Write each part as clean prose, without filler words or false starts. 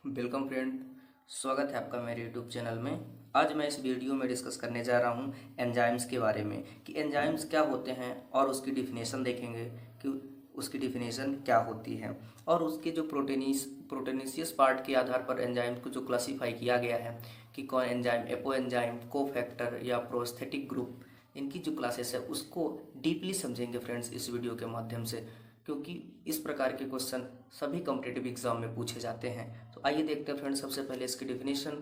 Welcome friend. स्वागत है आपका मेरे यूट्यूब चैनल में। आज मैं इस वीडियो में डिस्कस करने जा रहा हूँ एंजाइम्स के बारे में कि एंजाइम्स क्या होते हैं और उसकी डिफिनेशन देखेंगे कि उसकी डिफिनेशन क्या होती है और उसके जो प्रोटीनिशियस पार्ट के आधार पर एंजाइम को जो क्लासीफाई किया गया है कि कौन एंजाइम एपो एंजाइम कोफैक्टर या प्रोस्थेटिक ग्रुप, इनकी जो क्लासेस है उसको डीपली समझेंगे फ्रेंड्स इस वीडियो के माध्यम से, क्योंकि इस प्रकार के क्वेश्चन सभी कॉम्पिटिटिव एग्जाम में पूछे जाते हैं। तो आइए देखते हैं फ्रेंड्स सबसे पहले इसकी डिफिनेशन।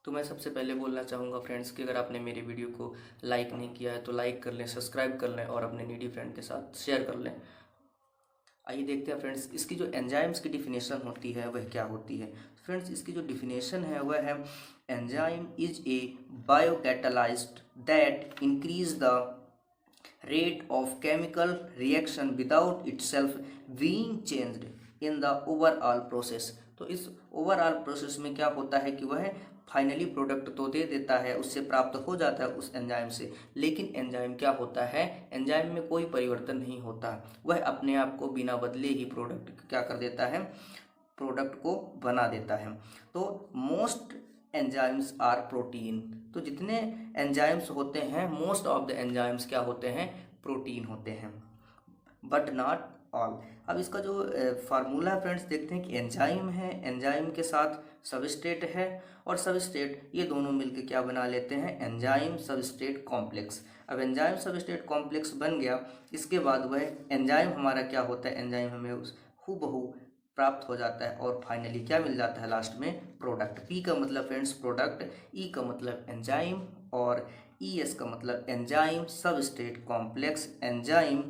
तो मैं सबसे पहले बोलना चाहूँगा फ्रेंड्स कि अगर आपने मेरे वीडियो को लाइक नहीं किया है तो लाइक कर लें, सब्सक्राइब कर लें और अपने नीडी फ्रेंड के साथ शेयर कर लें। आइए देखते हैं फ्रेंड्स इसकी जो एंजाइम्स की डिफिनेशन होती है वह क्या होती है। फ्रेंड्स इसकी जो डिफिनेशन है वह है enzyme is a biocatalyst that increase the rate of chemical reaction without itself being changed in the overall process। तो इस ओवरऑल प्रोसेस में क्या होता है कि वह फाइनली प्रोडक्ट तो दे देता है, उससे प्राप्त हो जाता है उस एंजाइम से, लेकिन एंजाइम क्या होता है, एंजाइम में कोई परिवर्तन नहीं होता, वह अपने आप को बिना बदले ही प्रोडक्ट क्या कर देता है, प्रोडक्ट को बना देता है। तो मोस्ट एंजाइम्स आर प्रोटीन। तो जितने एंजाइम्स होते हैं मोस्ट ऑफ द एंजाइम्स क्या होते हैं, प्रोटीन होते हैं, बट नॉट ऑल। अब इसका जो फार्मूला फ्रेंड्स देखते हैं कि एंजाइम है, एंजाइम के साथ सबस्ट्रेट है और सबस्ट्रेट ये दोनों मिलकर क्या बना लेते हैं, एंजाइम सबस्ट्रेट कॉम्प्लेक्स। अब एंजाइम सबस्ट्रेट कॉम्प्लेक्स बन गया, इसके बाद वह एंजाइम हमारा क्या होता है, एंजाइम हमें हूबहू प्राप्त हो जाता है और फाइनली क्या मिल जाता है लास्ट में, प्रोडक्ट। पी का मतलब फ्रेंड्स प्रोडक्ट, ई का मतलब एंजाइम और ई एस का मतलब एंजाइम सबस्ट्रेट कॉम्प्लेक्स। एंजाइम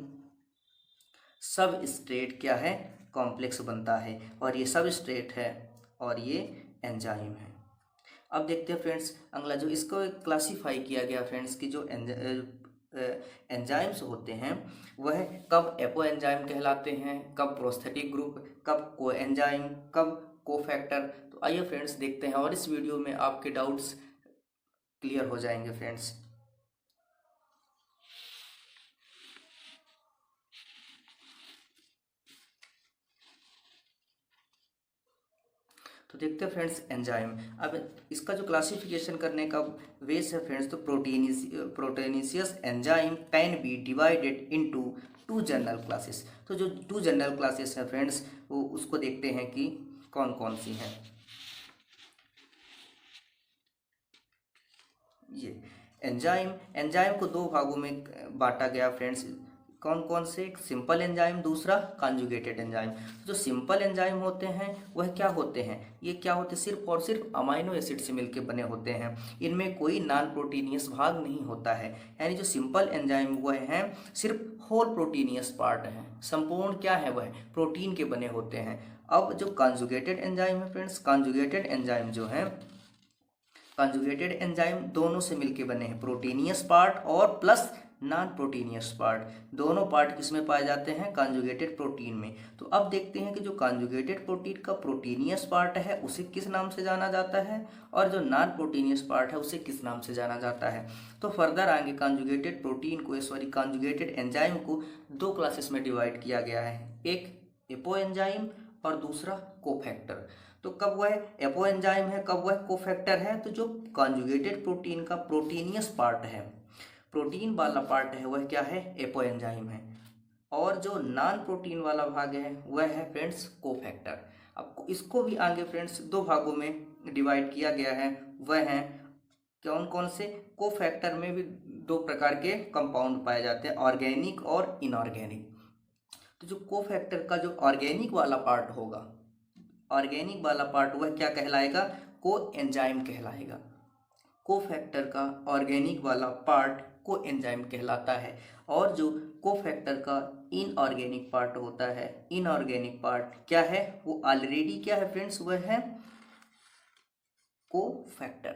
सब स्ट्रेट क्या है, कॉम्प्लेक्स बनता है और ये सब स्ट्रेट है और ये एंजाइम है। अब देखते हैं फ्रेंड्स अगला जो इसको क्लासीफाई किया गया फ्रेंड्स की जो एंजाइम्स होते हैं वह कब एपो एंजाइम कहलाते हैं, कब प्रोस्थेटिक ग्रुप, कब को एंजाइम, कब कोफैक्टर। तो आइए फ्रेंड्स देखते हैं और इस वीडियो में आपके डाउट्स क्लियर हो जाएंगे फ्रेंड्स। तो देखते हैं फ्रेंड्स एंजाइम। अब इसका जो क्लासिफिकेशन करने का वेस है फ्रेंड्स, तो proteinaceous enzyme can be divided into two general classes. तो जो टू जनरल क्लासेस हैं फ्रेंड्स वो उसको देखते हैं कि कौन कौन सी हैं। ये एंजाइम, एंजाइम को दो भागों में बांटा गया फ्रेंड्स, कौन कौन से, एक सिंपल एंजाइम, दूसरा कॉन्जुगेटेड एंजाइम। जो सिंपल एंजाइम होते हैं वह क्या होते हैं, ये क्या होते हैं, सिर्फ और सिर्फ अमाइनो एसिड से मिलकर बने होते हैं, इनमें कोई नॉन प्रोटीनियस भाग नहीं होता है। यानी जो सिंपल एंजाइम वह हैं सिर्फ होल प्रोटीनियस पार्ट हैं, संपूर्ण क्या है वह प्रोटीन के बने होते हैं। अब जो कॉन्जुगेटेड एंजाइम है फ्रेंड्स, कॉन्जुगेटेड एंजाइम जो है, कॉन्जुगेटेड एंजाइम दोनों से मिलके बने हैं, प्रोटीनियस पार्ट और प्लस नॉन प्रोटीनियस पार्ट, दोनों पार्ट किसमें पाए जाते हैं, कॉन्जुगेटेड प्रोटीन में। तो अब देखते हैं कि जो कॉन्जुगेटेड प्रोटीन का प्रोटीनियस पार्ट है उसे किस नाम से जाना जाता है और जो नॉन प्रोटीनियस पार्ट है उसे किस नाम से जाना जाता है। तो फर्दर आगे कॉन्जुगेटेड प्रोटीन को सॉरी कॉन्जुगेटेड एंजाइम को दो क्लासेस में डिवाइड किया गया है, एक एपो एंजाइम और दूसरा कोफैक्टर। तो कब वह एपो एंजाइम है, कब वह कोफैक्टर है, तो जो कॉन्जुगेटेड प्रोटीन का प्रोटीनियस पार्ट है, प्रोटीन वाला पार्ट है वह क्या है, एपो एंजाइम है, और जो नॉन प्रोटीन वाला भाग है वह है फ्रेंड्स कोफैक्टर। अब इसको भी आगे फ्रेंड्स दो भागों में डिवाइड किया गया है, वह है कौन कौन से, कोफैक्टर में भी दो प्रकार के कंपाउंड पाए जाते हैं, ऑर्गेनिक और इनऑर्गेनिक। तो जो कोफैक्टर का जो ऑर्गेनिक वाला पार्ट होगा, ऑर्गेनिक वाला पार्ट वह क्या कहलाएगा, को एंजाइम कहलाएगा। कोफैक्टर का ऑर्गेनिक वाला पार्ट को एंजाइम कहलाता है और जो कोफैक्टर का इनऑर्गेनिक पार्ट होता है, इनऑर्गेनिक पार्ट क्या है, वो ऑलरेडी क्या है फ्रेंड्स, वह है कोफैक्टर,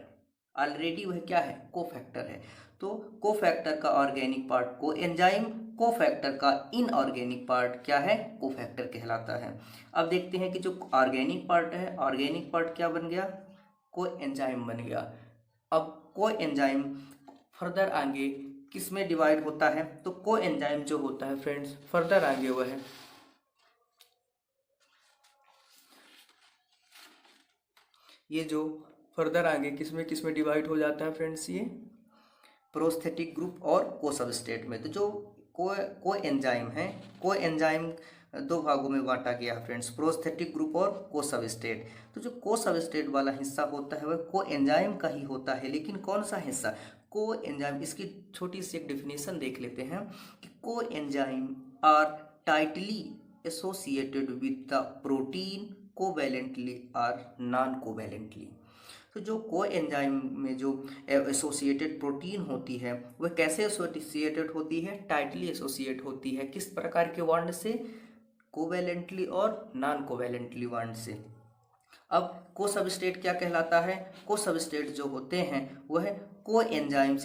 ऑलरेडी वह क्या है, कोफैक्टर है। तो कोफैक्टर का ऑर्गेनिक पार्ट को एंजाइम, कोफैक्टर का इनऑर्गेनिक पार्ट क्या है, कोफैक्टर कहलाता है। अब देखते हैं कि जो ऑर्गेनिक पार्ट है, ऑर्गेनिक पार्ट क्या बन गया, को एंजाइम बन गया। अब को एंजाइम फर्दर आगे किस में डिवाइड होता है, तो को एंजाइम जो होता है फ्रेंड्स फर्दर आगे वह है ये जो फर्दर आगे किसमें किसमें डिवाइड हो जाता है फ्रेंड्स, ये प्रोस्थेटिक ग्रुप और को सबस्ट्रेट में। तो जो को एंजाइम है, को एंजाइम दो भागों में बांटा गया है फ्रेंड्स, प्रोस्थेटिक ग्रुप और को सबस्ट्रेट। तो जो को सबस्ट्रेट वाला हिस्सा होता है वह को एंजाइम का ही होता है, लेकिन कौन सा हिस्सा, को एंजाइम। इसकी छोटी सी एक डिफिनेशन देख लेते हैं कि coenzyme are tightly associated with the protein covalently और नॉन कोवैलेंटली। तो जो को एंजाइम में जो एसोसिएटेड प्रोटीन होती है वह कैसे एसोसिएटेड होती है, टाइटली एसोसिएट होती है। किस प्रकार के बॉन्ड से, कोवैलेंटली और नॉन कोवैलेंटली बॉन्ड से। अब को सबस्ट्रेट क्या कहलाता है, को सबस्ट्रेट जो होते हैं वह को एंजाइम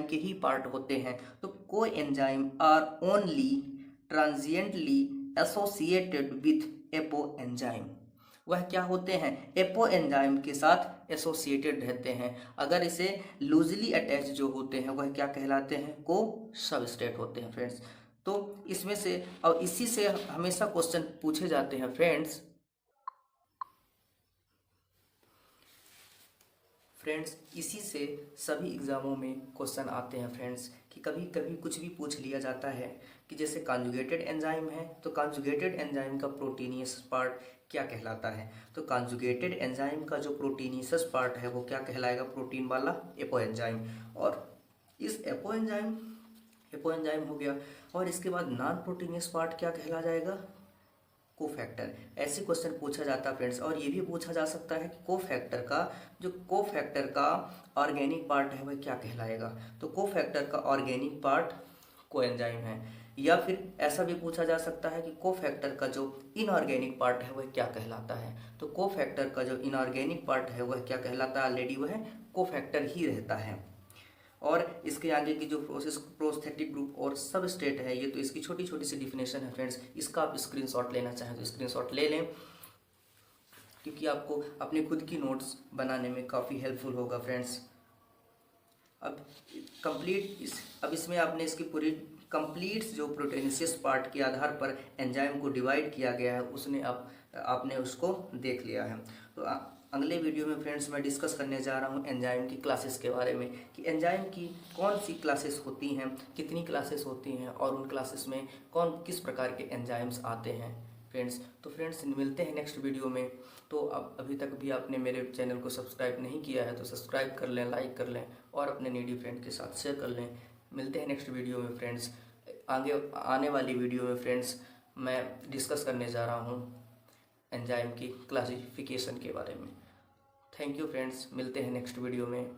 के ही पार्ट होते हैं। तो coenzyme are only transiently associated with apoenzyme. वह क्या होते हैं, एपो एंजाइम के साथ एसोसिएटेड रहते हैं। अगर इसे लूजली अटैच जो होते हैं वह क्या कहलाते हैं, को सबस्ट्रेट होते हैं फ्रेंड्स। तो इसमें से और इसी से हमेशा क्वेश्चन पूछे जाते हैं फ्रेंड्स। इसी से सभी एग्ज़ामों में क्वेश्चन आते हैं फ्रेंड्स, कि कभी कभी कुछ भी पूछ लिया जाता है कि जैसे कॉन्जुगेटेड एंजाइम है तो कॉन्जुगेटेड एंजाइम का प्रोटीनियस पार्ट क्या कहलाता है। तो कॉन्जुगेटेड एंजाइम का जो प्रोटीनियस पार्ट है वो क्या कहलाएगा, प्रोटीन वाला एपो एंजाइम। और इस एपो एंजाइम हो गया, और इसके बाद नॉन प्रोटीनियस पार्ट क्या कहला जाएगा, कोफैक्टर। ऐसे क्वेश्चन पूछा जाता है फ्रेंड्स। और ये भी पूछा जा सकता है कि कोफैक्टर का ऑर्गेनिक पार्ट है वह क्या कहलाएगा। तो कोफैक्टर का ऑर्गेनिक पार्ट कोएंजाइम है। या फिर ऐसा भी पूछा जा सकता है कि कोफैक्टर का जो इनऑर्गेनिक पार्ट है वह क्या कहलाता है। तो कोफैक्टर का जो इनऑर्गेनिक पार्ट है वह क्या कहलाता है, ऑलरेडी वह कोफैक्टर ही रहता है। और इसके आगे की जो प्रोसेस प्रोस्थेटिक ग्रुप और सबस्ट्रेट है, ये तो इसकी छोटी छोटी सी डिफिनेशन है फ्रेंड्स। इसका आप स्क्रीनशॉट लेना चाहें तो स्क्रीनशॉट ले लें, क्योंकि आपको अपने खुद की नोट्स बनाने में काफ़ी हेल्पफुल होगा फ्रेंड्स। अब इसमें आपने इसकी पूरी कंप्लीट जो प्रोटीनेसियस पार्ट के आधार पर एंजाइम को डिवाइड किया गया है उसने आपने उसको देख लिया है। तो अगले वीडियो में फ्रेंड्स मैं डिस्कस करने जा रहा हूँ एंजाइम की क्लासेस के बारे में, कि एंजाइम की कौन सी क्लासेस होती हैं, कितनी क्लासेस होती हैं, और उन क्लासेस में किस प्रकार के एंजाइम्स आते हैं फ्रेंड्स। तो फ्रेंड्स मिलते हैं नेक्स्ट वीडियो में। तो अब अभी तक भी आपने मेरे चैनल को सब्सक्राइब नहीं किया है तो सब्सक्राइब कर लें, लाइक कर लें, और अपने नीडी फ्रेंड के साथ शेयर कर लें। मिलते हैं नेक्स्ट वीडियो में फ्रेंड्स। आने वाली वीडियो में फ्रेंड्स मैं डिस्कस करने जा रहा हूँ एंजाइम की क्लासिफिकेशन के बारे में। थैंक यू फ्रेंड्स, मिलते हैं नेक्स्ट वीडियो में।